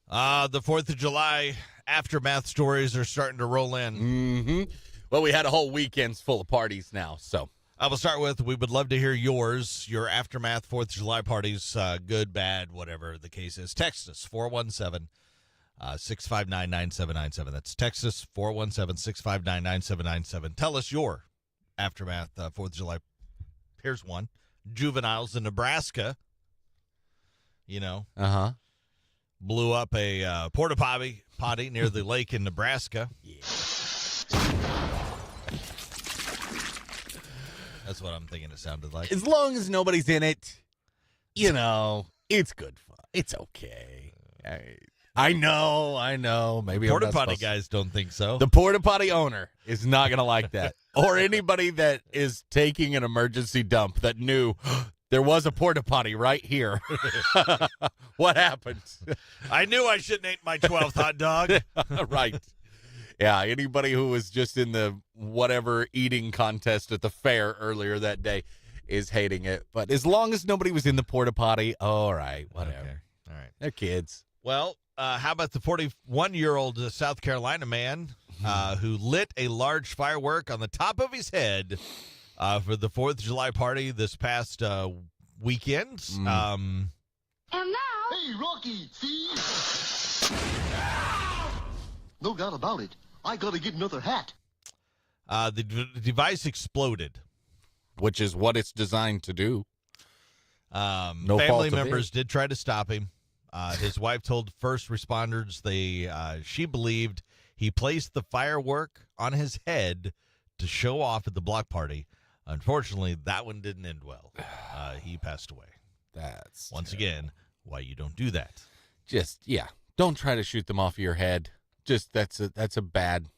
The 4th of July aftermath stories are starting to roll in. Mm-hmm. Well, we had a whole weekend's full of parties now, so. I will start with, we would love to hear yours, your aftermath 4th of July parties, good, bad, whatever the case is. Text us, 417-659-9797. That's text us, 417-659-9797. Tell us your aftermath 4th of July. Here's one. Juveniles in Nebraska, Uh-huh. blew up a porta potty near the lake in Nebraska. Yeah. That's what I'm thinking it sounded like. As long as nobody's in it, it's good fun. It's okay. I know. Maybe Porta potty guys don't think so. The porta potty owner is not going to like that. Or anybody that is taking an emergency dump that knew there was a porta potty right here. What happened? I knew I shouldn't eat my 12th hot dog. Right. Yeah, anybody who was just in the whatever eating contest at the fair earlier that day is hating it. But as long as nobody was in the porta potty, all right, whatever. Okay. All right. They're kids. Well, how about the 41-year-old South Carolina man who lit a large firework on the top of his head for the 4th of July party this past weekend? And now... Hey, Rocky, see? No doubt about it. I gotta get another hat. The device exploded. Which is what it's designed to do. No fault Family of members his. did try to stop him. His wife told first responders she believed he placed the firework on his head to show off at the block party. Unfortunately, that one didn't end well. He passed away. That's Once terrible. again, why you don't do that. Don't try to shoot them off of your head. Just that's a bad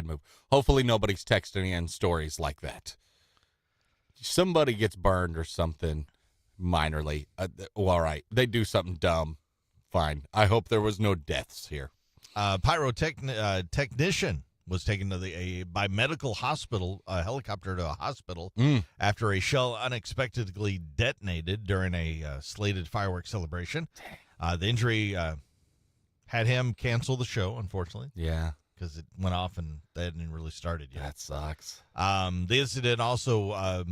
move. Hopefully nobody's texting in stories like that. Somebody gets burned or something minorly. All right, they do something dumb. Fine. I hope there was no deaths here. Technician was taken to by medical hospital, a helicopter to a hospital after a shell unexpectedly detonated during a slated fireworks celebration. The injury had him cancel the show, unfortunately. Yeah. Because it went off and they hadn't really started yet. That sucks. The incident also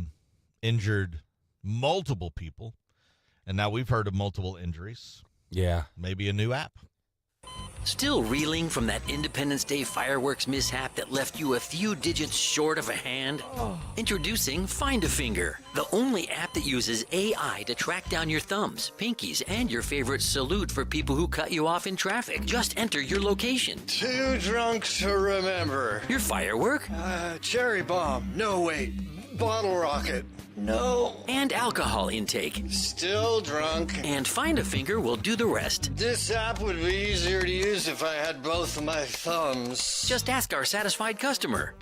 injured multiple people, and now we've heard of multiple injuries. Yeah. Maybe a new app. Still reeling from that Independence Day fireworks mishap that left you a few digits short of a hand? Introducing Find a Finger, the only app that uses AI to track down your thumbs, pinkies, and your favorite salute for people who cut you off in traffic. Just enter your location, Too drunk to remember. your firework, Cherry bomb. No, wait. Bottle rocket. No. and alcohol intake. Still drunk. And Find a Finger will do the rest. This app would be easier to use if I had both of my thumbs. Just ask our satisfied customer.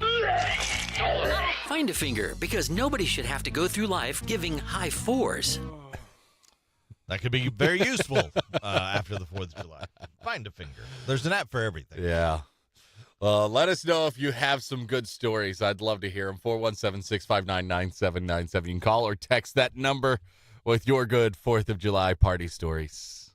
Find a Finger, because nobody should have to go through life giving high fours. That could be very useful after the 4th of July. Find a Finger. There's an app for everything. Yeah. Let us know if you have some good stories. I'd love to hear them. 417-659-9797. You can call or text that number with your good 4th of July party stories.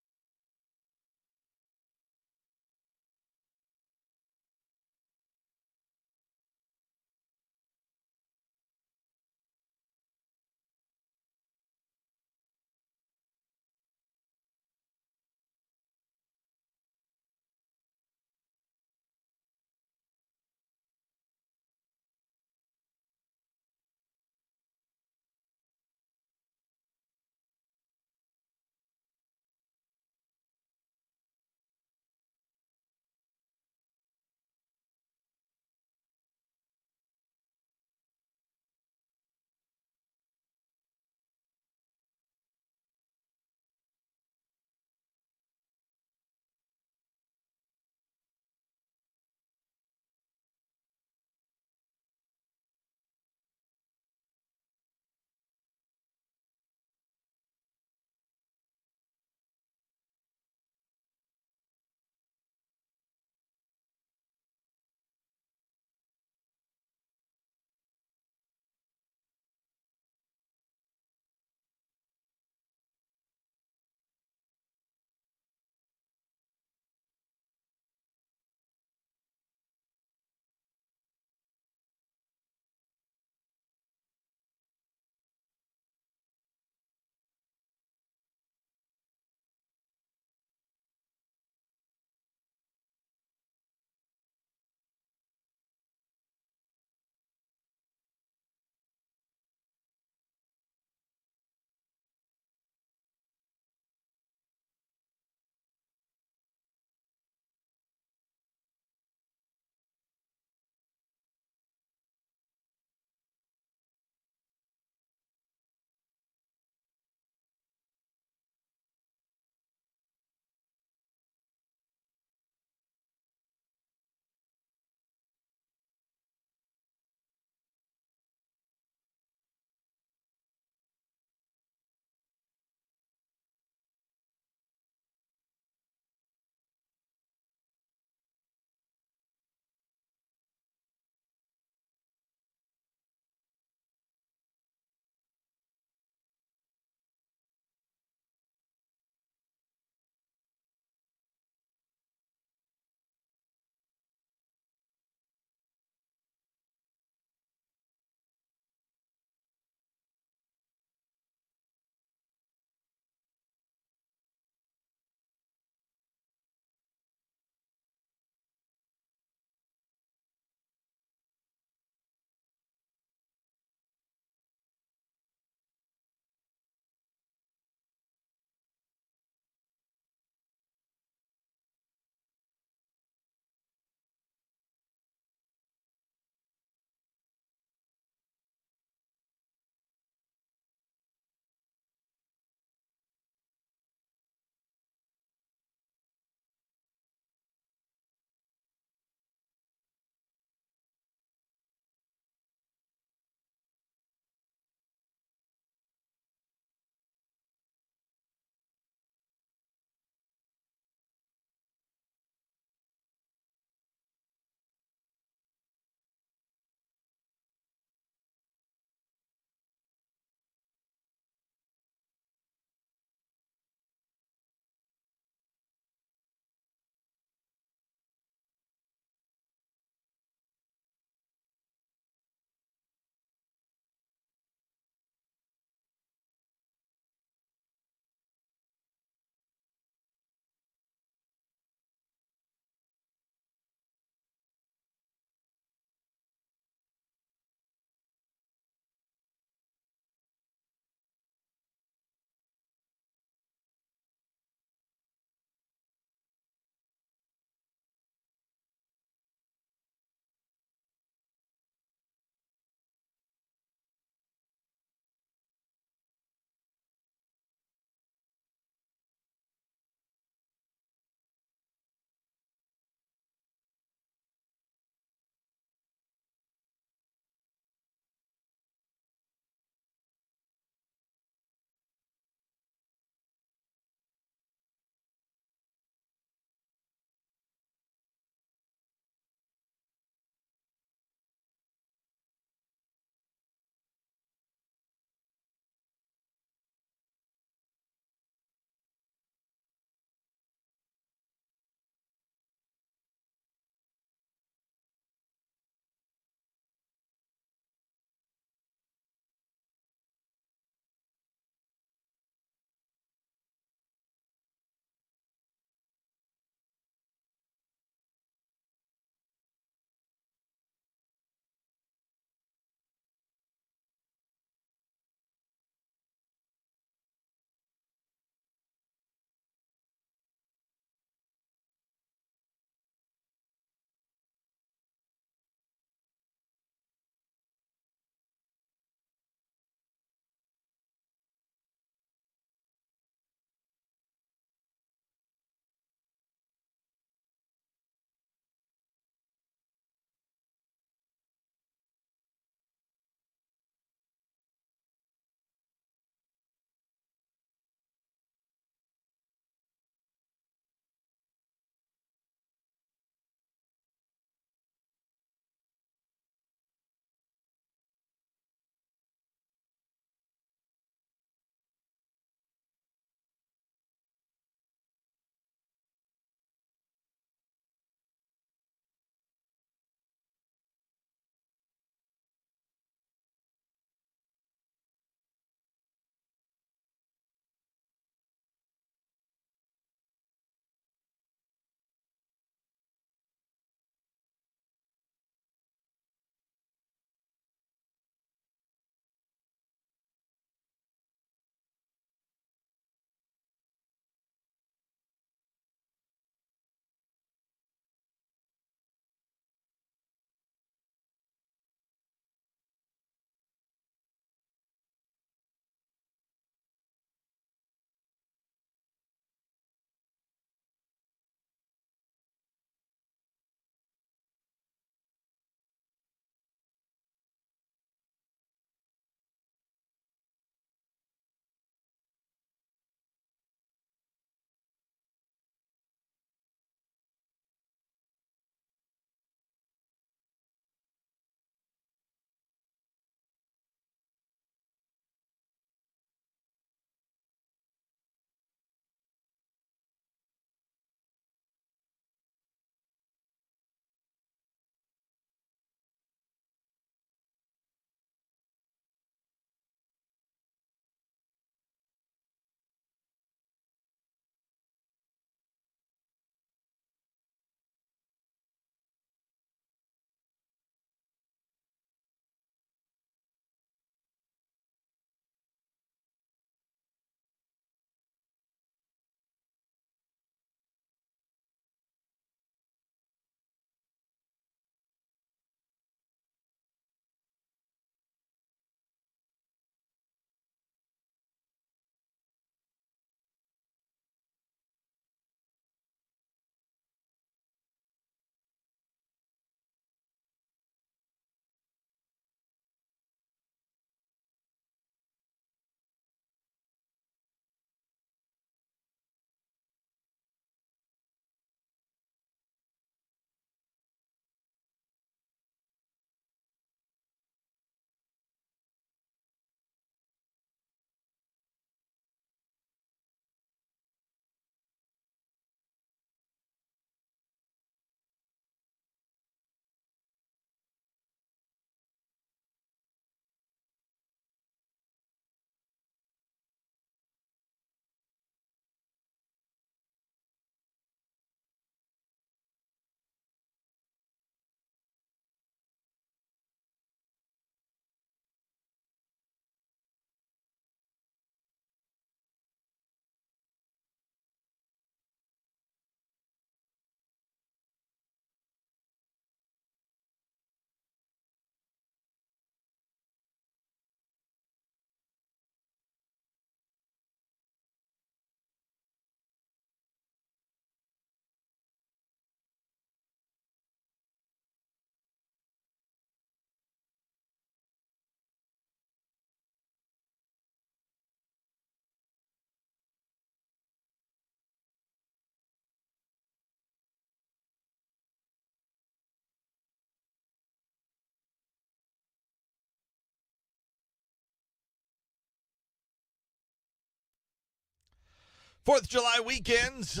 4th of July weekends.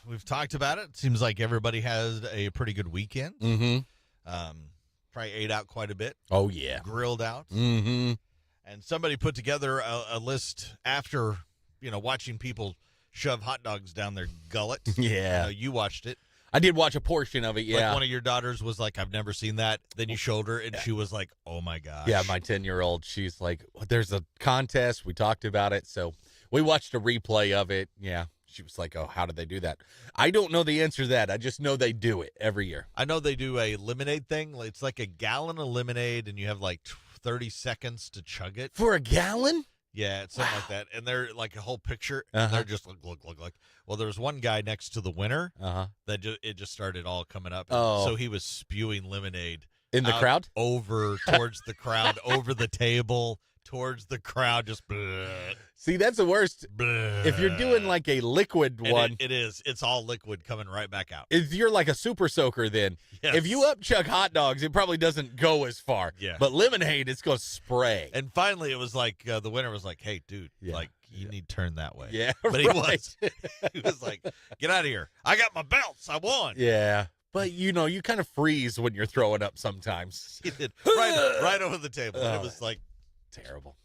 We've talked about it. Seems like everybody has a pretty good weekend. Mm-hmm. Probably ate out quite a bit. Oh, yeah. Grilled out. Mm-hmm. And somebody put together a list after, watching people shove hot dogs down their gullet. Yeah. You watched it. I did watch a portion of it, yeah. Like one of your daughters was like, I've never seen that. Then you showed her, and she was like, oh, my gosh. Yeah, my 10-year-old, she's like, there's a contest. We talked about it. So we watched a replay of it. Yeah. She was like, oh, how did they do that? I don't know the answer to that. I just know they do it every year. I know they do a lemonade thing. It's like a gallon of lemonade, and you have like 30 seconds to chug it. For a gallon? Yeah, it's something like that. And they're like a whole picture. And Uh-huh. they're just look. Well, there was one guy next to the winner Uh-huh. that it just started all coming up. Oh. So he was spewing lemonade In the out crowd? over towards the crowd, over the table, towards the crowd, just bleh, See, that's the worst. bleh. If you're doing like a liquid And one, it is. It's all liquid coming right back out. if you're like a super soaker, then Yes. if you upchuck hot dogs, it probably doesn't go as far. Yeah. But lemonade, it's going to spray. And finally, it was like the winner was like, "Hey, dude, Yeah. like you need to turn that way." Yeah, but he right. was. He was like, "Get out of here! I got my belts. I won." Yeah. But, you kind of freeze when you're throwing up sometimes. He did right over the table. And it Oh. was like Terrible.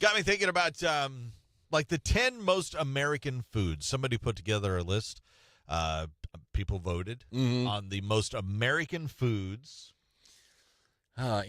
got me thinking about like the 10 most American foods. Somebody put together a list. People voted Mhm. on the most American foods.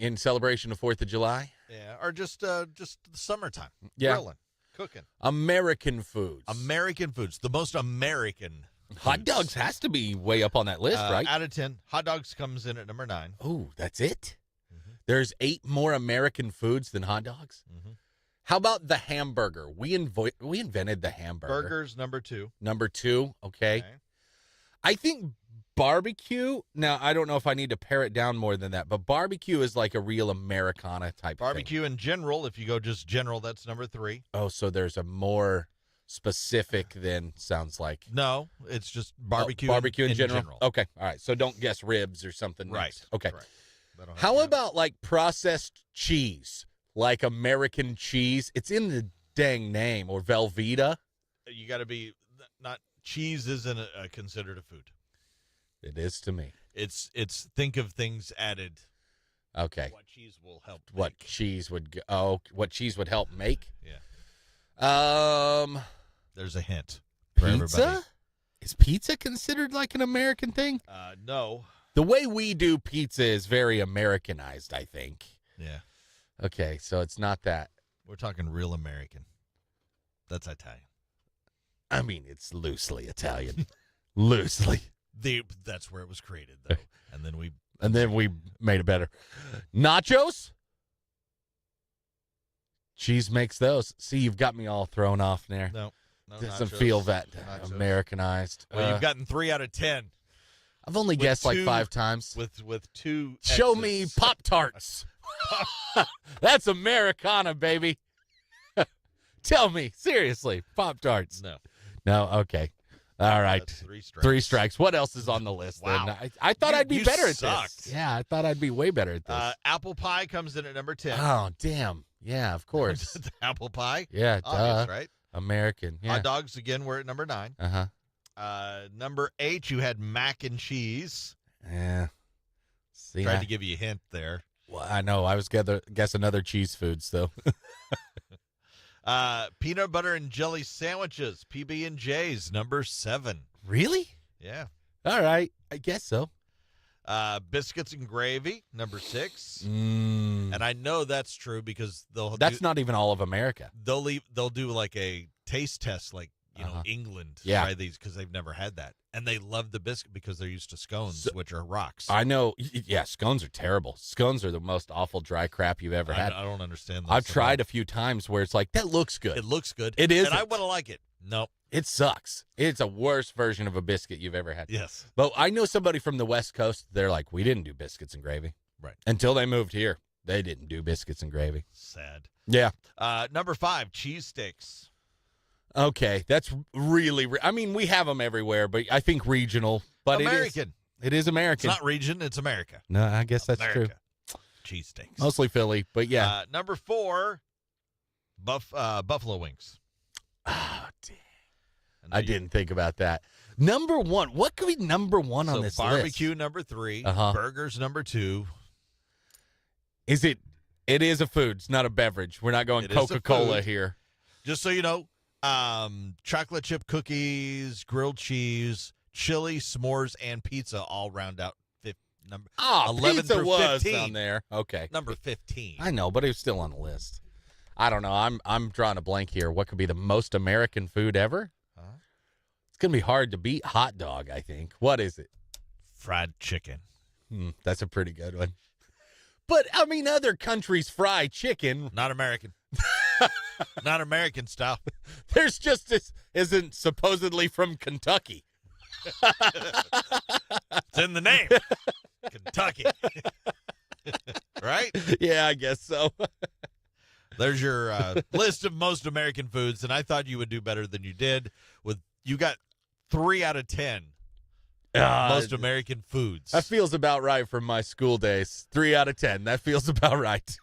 In celebration of 4th of July? Yeah, or just the summertime. Yeah. Grilling, cooking. American foods. American foods. The most American Hot foods. dogs has to be way up on that list, right? Out of 10, hot dogs comes in at number 9. Oh, that's it? Mhm. There's 8 more American foods than hot dogs? Mhm. How about the hamburger? We invented the hamburger. Burgers, number 2. Number 2, okay. I think barbecue, now I don't know if I need to pare it down more than that, but barbecue is like a real Americana type thing. Barbecue in general, if you go just general, that's number 3. Oh, so there's a more specific than sounds like. No, it's just barbecue. Barbecue in general? Okay, all right. So don't guess ribs or something. Right. next. Okay. Correct. That'll help How you out. about like processed cheese, like American cheese? It's in the dang name, or Velveeta. You got to be not cheese isn't considered a food. It is to me. It's think of things added. Okay. What cheese will help? What make. cheese would go? Oh, what cheese would help make? Yeah. There's a hint for everybody. Pizza? Is pizza considered like an American thing? No. The way we do pizza is very Americanized, I think. Yeah. Okay, so it's not that. We're talking real American. That's Italian. I mean, it's loosely Italian. Loosely. That's where it was created, though. And then we made it better. Nachos? Cheese makes those. See, you've got me all thrown off there. no Doesn't nachos. feel that Nachos. Americanized. Well, you've gotten 3 out of 10 I've only with guessed like 2 5 times. with 2. Show X's. me Pop-Tarts. That's Americana, baby. Tell me, seriously, Pop-Tarts. No. No, okay. All right. That's 3 strikes. 3 strikes. What else is on the list Wow. then? I thought I'd be You better at sucked. this. Yeah, I thought I'd be way better at this. Apple pie comes in at number 10. Oh, damn. Yeah, of course. Apple pie. Yeah, Obvious, duh. right? American. Yeah. Hot dogs, again, we're at number 9. Uh-huh. Number 8, you had mac and cheese. Yeah. See, Tried to give you a hint there. well, I know. I was guessing other cheese foods, though. Peanut butter and jelly sandwiches, PB&J's, number 7. Really? Yeah. All right. I guess so. Biscuits and gravy, number 6. Mm, And I know that's true because that's not even all of America. they'll do like a taste test, like Uh-huh. England. Yeah. Try these because they've never had that, and they love the biscuit because they're used to scones, So- which are rocks. I know. Yeah, scones are terrible. Scones are the most awful dry crap you've ever had. I don't understand. Those I've at all. tried a few times where it's like, that looks good. It looks good. It and I isn't. want to like it. Nope. It sucks. It's a worse version of a biscuit you've ever had. Yes. But I know somebody from the West Coast, they're like, we didn't do biscuits and gravy. Right. Until they moved here, they didn't do biscuits and gravy. Sad. Yeah. Number 5, cheesesteaks. Okay. That's really, I mean, we have them everywhere, but I think regional. But American. It is It's American. not region. It's America. No, I guess that's true. America. Cheesesteaks. Mostly Philly, but yeah. Number 4, buffalo wings. Oh, dang. And I didn't think about that. Number one. What could be number one on So this barbecue list? number 3, Uh-huh. burgers number 2. Is it? It is a food. It's not a beverage. We're not going It is a Coca-Cola food. here. Just so you know, chocolate chip cookies, grilled cheese, chili, s'mores, and pizza all round out number Ah, 11 pizza through was 15. on there. Okay. Number 15. I know, but it was still on the list. I don't know. I'm drawing a blank here. What could be the most American food ever? Huh? It's gonna be hard to beat hot dog, I think. What is it? Fried chicken. That's a pretty good one. But I mean, other countries fry chicken. Not American. Not American style. There's just this isn't supposedly from Kentucky. It's in the name. Kentucky. Right? Yeah, I guess so. There's your list of most American foods, and I thought you would do better than you did. You got 3 out of 10 most American foods. That feels about right from my school days. 3 out of 10. That feels about right.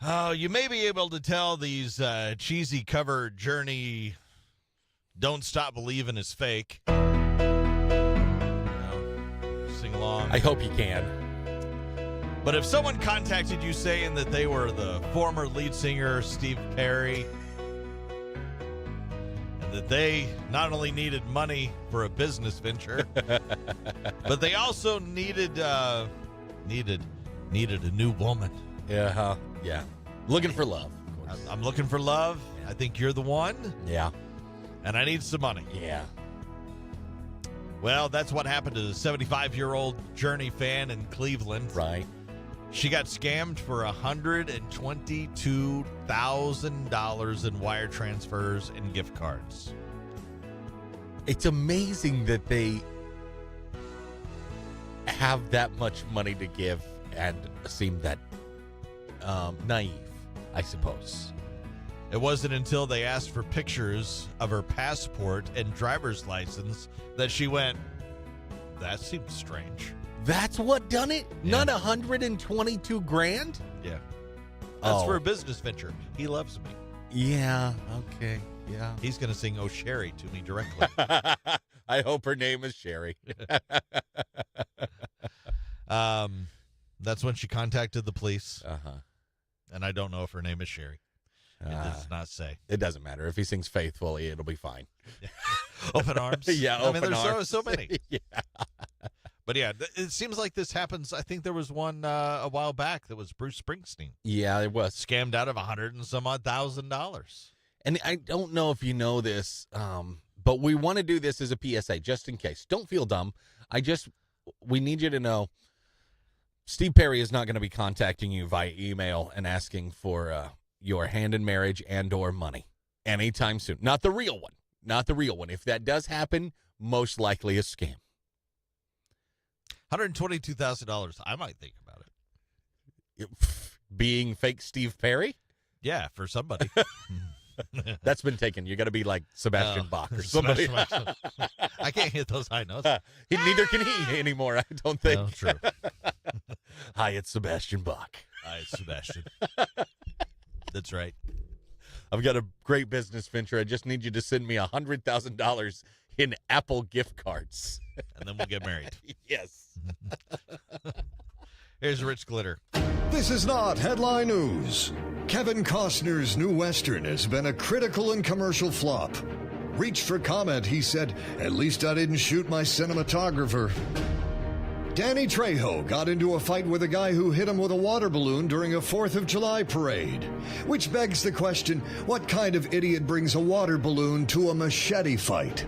Oh, you may be able to tell these cheesy cover Journey Don't Stop Believing is fake. You know, sing along. I hope you can. But if someone contacted you saying that they were the former lead singer, Steve Perry, and that they not only needed money for a business venture, but they also needed a new woman. Yeah. Looking for love, of course. I'm looking for love. Yeah. I think you're the one, Yeah. and I need some money. Yeah. Well, that's what happened to the 75-year-old Journey fan in Cleveland. Right. She got scammed for $122,000 in wire transfers and gift cards. It's amazing that they have that much money to give and seem that naive, I suppose. It wasn't until they asked for pictures of her passport and driver's license that she went, that seems strange. That's what done it? Yeah. Not $122,000? Yeah. That's Oh. for a business venture. He loves me. Yeah. Okay. Yeah. He's going to sing Oh Sherry to me directly. I hope her name is Sherry. That's when she contacted the police, Uh-huh. and I don't know if her name is Sherry. It does not say. It doesn't matter. If he sings faithfully, it'll be fine. Open arms. Yeah, I mean, open there's arms. so many. Yeah. But yeah, it seems like this happens. I think there was one a while back that was Bruce Springsteen Yeah, it was. scammed out of $100,000 and some odd $1,000. And I don't know if you know this, but we want to do this as a PSA just in case. Don't feel dumb. We need you to know Steve Perry is not going to be contacting you via email and asking for your hand in marriage and or money anytime soon. Not the real one. Not the real one. If that does happen, most likely a scam. $122,000. I might think about it. Being fake Steve Perry? Yeah, for somebody. That's been taken. You got to be like Sebastian Oh, Bach or somebody. Sebastian Bach. I can't hit those high notes. Neither can he anymore, I don't think. No, true. Hi, it's Sebastian Bach. Hi, Sebastian. That's right. I've got a great business venture. I just need you to send me $100,000 in Apple gift cards. And then we'll get married. Yes. Here's Rich Glitter. This is not headline news. Kevin Costner's new Western has been a critical and commercial flop. Reached for comment, he said, "At least I didn't shoot my cinematographer." Danny Trejo got into a fight with a guy who hit him with a water balloon during a 4th of July parade. Which begs the question, what kind of idiot brings a water balloon to a machete fight?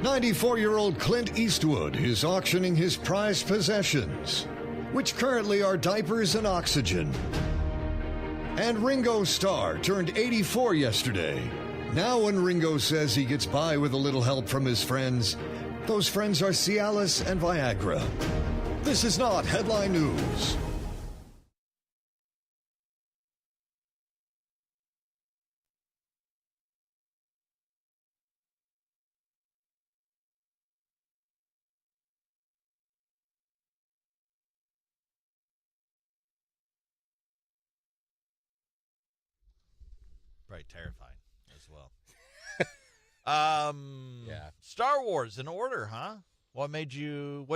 94-year-old Clint Eastwood is auctioning his prized possessions, which currently are diapers and oxygen. And Ringo Starr turned 84 yesterday. Now when Ringo says he gets by with a little help from his friends, those friends are Cialis and Viagra. This is not headline news. Right, terrifying as well. Yeah. Star Wars in order, huh? What made you?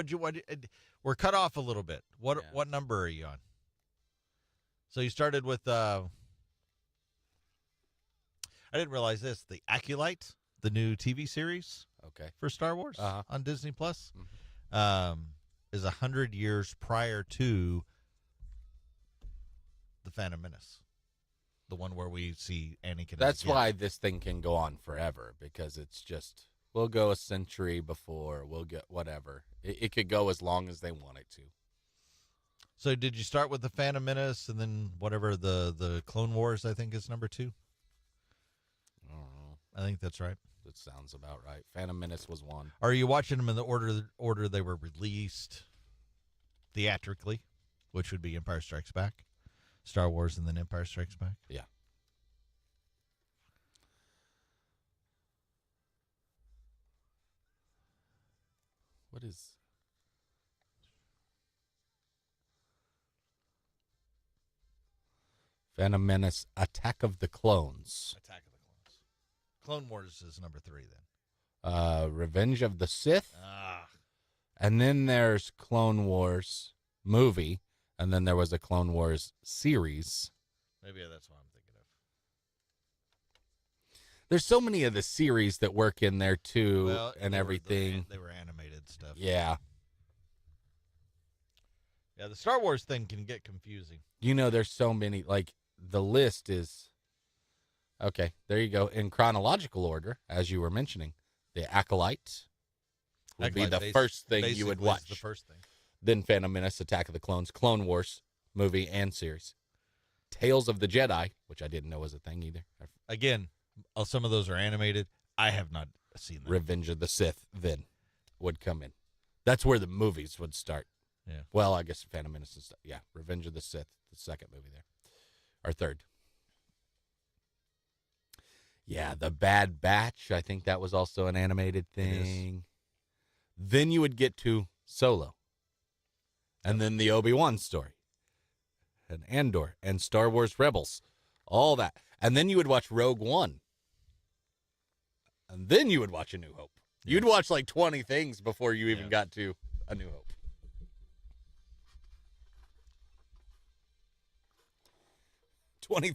We're cut off a little bit. What number are you on? So you started with. I didn't realize this. The Acolyte, the new TV series Okay. for Star Wars Uh-huh. on Disney Plus, Mhm. is 100 years prior to the Phantom Menace. The one where we see Anakin. That's again. why this thing can go on forever, because it's just, we'll go a century before, we'll get whatever. It could go as long as they want it to. So did you start with the Phantom Menace and then whatever the Clone Wars, I think, is number 2? I don't know. I think that's right. That sounds about right. Phantom Menace was one. Are you watching them in the order they were released theatrically, which would be Empire Strikes Back, Star Wars, and then Empire Strikes Back? Yeah. What is... Phantom Menace, Attack of the Clones. Attack of the Clones. Clone Wars is number 3 then. Revenge of the Sith. Ah. And then there's Clone Wars movie. And then there was a Clone Wars series. Maybe that's what I'm thinking of. There's so many of the series that work in there too, and they were everything. They were animated stuff. Yeah. Yeah, the Star Wars thing can get confusing. You know, there's so many, like, the list is, okay, there you go. In chronological order, as you were mentioning, The Acolyte would be the first thing you would basically watch. is the first thing. Then Phantom Menace, Attack of the Clones, Clone Wars movie and series. Tales of the Jedi, which I didn't know was a thing either. Again, some of those are animated. I have not seen them. Revenge of the Sith then would come in. That's where the movies would start. Yeah. Well, I guess Phantom Menace and stuff. Yeah, Revenge of the Sith, the second movie there. Or third. Yeah, The Bad Batch. I think that was also an animated thing. Then you would get to Solo. And then the Obi-Wan story. And Andor. And Star Wars Rebels. All that. And then you would watch Rogue One. And then you would watch A New Hope. You'd watch like 20 things before you even got to A New Hope.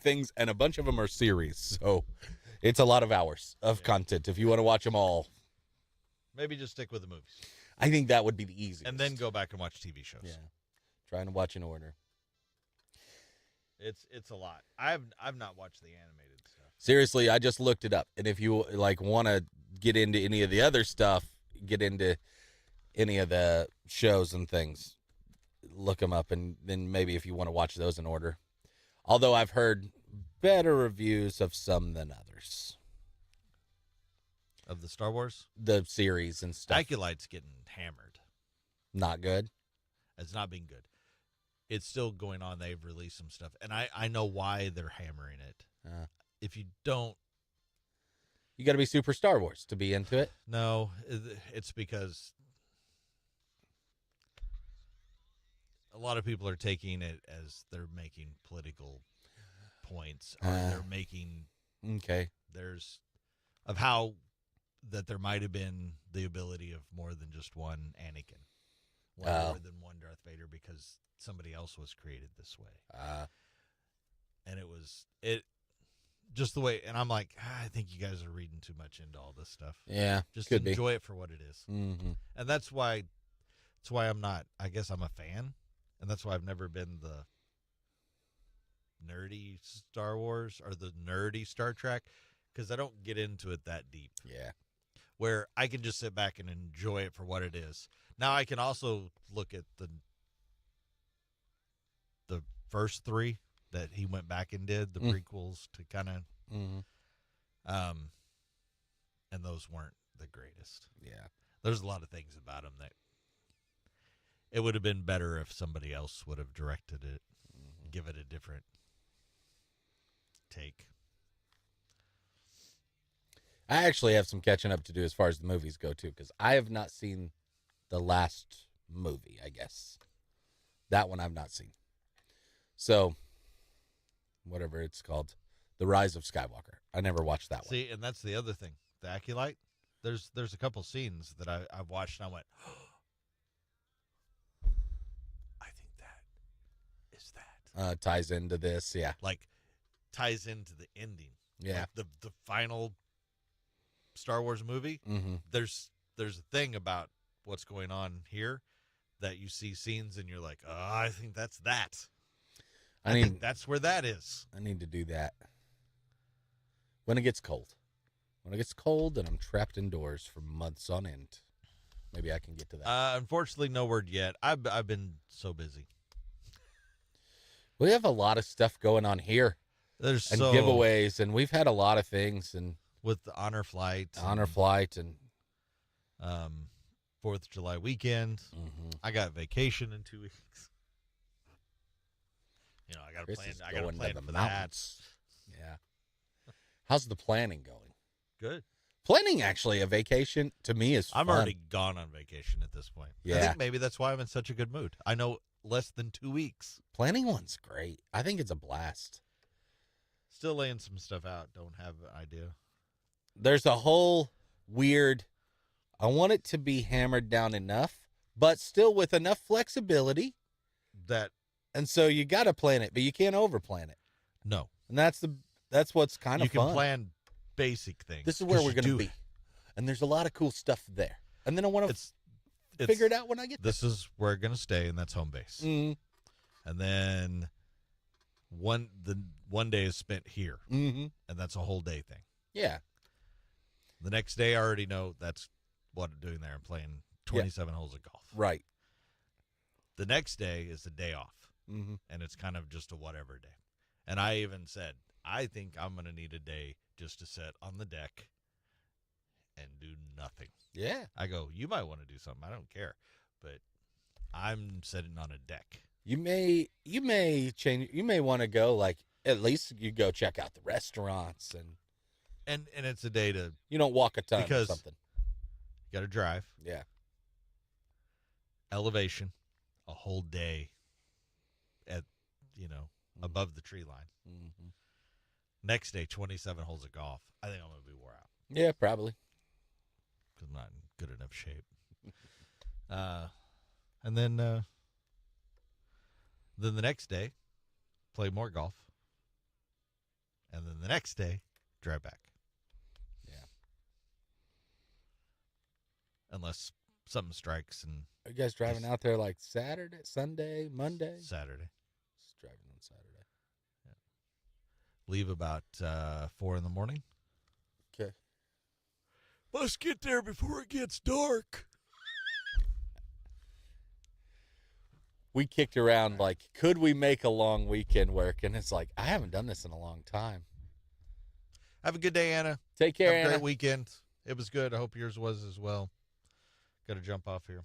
Things, and a bunch of them are series. So it's a lot of hours of content if you want to watch them all. Maybe just stick with the movies. I think that would be the easiest. And then go back and watch TV shows. Yeah. Trying to watch in order. It's a lot. I've not watched the animated stuff. Seriously, I just looked it up. And if you like want to get into any of the other stuff, get into any of the shows and things, look them up, and then maybe if you want to watch those in order. Although I've heard better reviews of some than others. Of the Star Wars? The series and stuff. Acolyte's getting hammered. Not good? It's not being good. It's still going on. They've released some stuff. And I know why they're hammering it. If you don't... You got to be super Star Wars to be into it? No, it's because a lot of people are taking it as they're making political points. Or they're making... Okay. There's... Of how... that there might have been the ability of more than just one Anakin. More than one Darth Vader because somebody else was created this way. And it just the way, and I'm like, I think you guys are reading too much into all this stuff. Yeah, just enjoy it for what it is. Mm-hmm. And that's why I'm not, I guess I'm a fan, and that's why I've never been the nerdy Star Wars or the nerdy Star Trek, because I don't get into it that deep. Yeah. Where I can just sit back and enjoy it for what it is. Now I can also look at the first 3 that he went back and did, the prequels, to kind of, and those weren't the greatest. Yeah. There's a lot of things about them that it would have been better if somebody else would have directed it, give it a different take. I actually have some catching up to do as far as the movies go, too, because I have not seen the last movie, I guess. That one I've not seen. So, whatever it's called, The Rise of Skywalker. I never watched that one. See, and that's the other thing. The Acolyte, there's a couple scenes that I've watched, and I went, oh, I think that is that. Ties into this, yeah. Like, ties into the ending. Yeah. Like the final Star Wars movie, there's a thing about what's going on here that you see scenes and you're like, oh, I think that's that. I think that's where that is. I need to do that when it gets cold. When it gets cold and I'm trapped indoors for months on end, maybe I can get to that. Unfortunately, no word yet. I've been so busy. We have a lot of stuff going on here. There's giveaways, and we've had a lot of things, and with the Honor Flight, and 4th of July weekend. I got vacation in 2 weeks. You know, I got to plan for that. Yeah. How's the planning going? Good. Planning, actually, a vacation to me is fun. I'm already gone on vacation at this point. Yeah. I think maybe that's why I'm in such a good mood. I know less than 2 weeks. Planning one's great. I think it's a blast. Still laying some stuff out. Don't have an idea. There's a whole weird, I want it to be hammered down enough, but still with enough flexibility. That And so you got to plan it, but you can't overplan it. no, And that's what's kind of you can fun. plan basic things. This is where 'cause we're you going to do- be. And there's a lot of cool stuff there. And then I want to It's figure it out when I get This is where we're gonna stay, and that's home base. there. Mm-hmm. And then one day is spent here, Mm-hmm. and that's a whole day thing. Yeah. The next day, I already know that's what I'm doing there. I'm playing 27 holes of golf. Right. The next day is the day off, Mm-hmm. and it's kind of just a whatever day. And I even said, I think I'm going to need a day just to sit on the deck and do nothing. Yeah. I go, you might want to do something. I don't care. But I'm sitting on a deck. You may change. You may want to go, like, at least you go check out the restaurants, and And it's a day to, you don't walk a ton Because- or something. you got to drive, Yeah. elevation, a whole day at, above the tree line. Mm-hmm. Next day, 27 holes of golf. I think I'm going to be wore out Yeah, probably. because I'm not in good enough shape. And then the next day, play more golf. And then the next day, drive back. Yeah. Unless something strikes and Are you guys driving out there like Saturday, Sunday, Monday? Saturday. Just driving on Saturday. Leave about 4 in the morning. Okay. Must get there before it gets dark. We kicked around like, could we make a long weekend work? And it's like, I haven't done this in a long time. Have a good day, Anna. Take care, Have a great Anna. weekend. It was good. I hope yours was as well. Got to jump off here.